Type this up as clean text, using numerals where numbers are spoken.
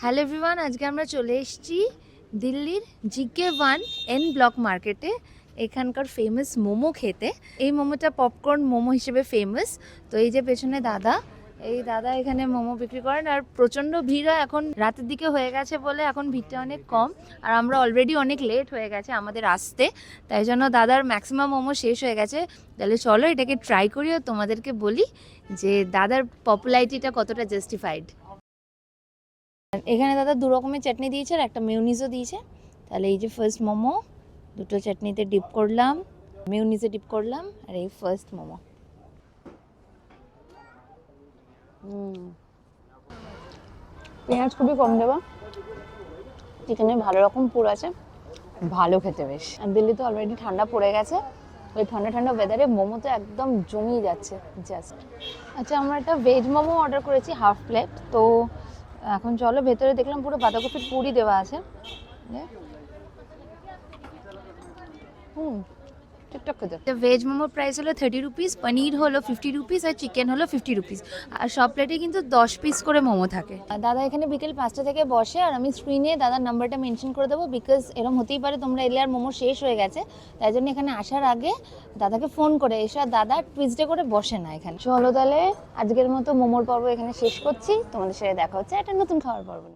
Hello everyone, আজকে আমরা চলে এসেছি দিল্লির জিকে 1 এন ব্লক মার্কেটে এখানকার ফেমাস মোমো খেতে। এই মোমোটা পপকর্ন মোমো হিসেবে ফেমাস। তো এই যে পেছনে দাদা, এই দাদা এখানে মোমো বিক্রি করেন। আর প্রচণ্ড ভিড় হয়, এখন রাতের দিকে হয়ে গেছে বলে এখন ভিড়টা অনেক কম। আর আমরা অলরেডি অনেক লেট হয়ে গেছে আমাদের আসতে, তাই জন্য দাদার ম্যাক্সিমাম মোমো শেষ হয়ে গেছে। তাহলে চলো এটাকে ট্রাই করি আর তোমাদেরকে বলি যে দাদার পপুলারিটিটা কতটা জাস্টিফাইড। এখানে দাদা দু রকমের চাটনি দিয়েছে আর একটা মেয়োনিজও দিয়েছে। তাহলে এই যে ফার্স্ট মোমো, দুটো চাটনিতে ডিপ করলাম, মেয়োনিজে ডিপ করলাম, আর এই ফার্স্ট মোমো। পেঁয়াজ খুবই কম দেওয়া, চিকেনে ভালো রকম পুর আছে, ভালো খেতে বেশ। আর দিল্লিতে অলরেডি ঠান্ডা পড়ে গেছে, ওই ঠান্ডা ঠান্ডা ওয়েদারে মোমো তো একদম জমিয়ে যাচ্ছে জাস্ট। আচ্ছা, আমরা একটা ভেজ মোমো অর্ডার করেছি হাফ প্লেট। তো এখন চলো ভেতরে, দেখলাম পুরো বাঁধাকপির পুরি দেওয়া আছে। ঠিকঠাক খেতে। ভেজ মোমোর প্রাইস হলো 30 রুপিস, পনির হলো 50 রুপিস আর চিকেন হলো 50 রুপিস। আর সব প্লেটে কিন্তু 10 পিস করে মোমো থাকে। দাদা এখানে বিকেল 5টা থেকে বসে, আর আমি স্ক্রিনে দাদার নাম্বারটা মেনশন করে দেবো, বিকজ এরকম হতেই পারে তোমরা এলে আর মোমো শেষ হয়ে গেছে, তাই জন্য এখানে আসার আগে দাদাকে ফোন করে এসে। আর দাদা টুইসডে করে বসে না এখানে। চলো তাহলে আজকের মতো মোমোর পর্ব এখানে শেষ করছি, তোমাদের সাথে দেখা হচ্ছে একটা নতুন খাওয়ার পর্ব নিয়ে।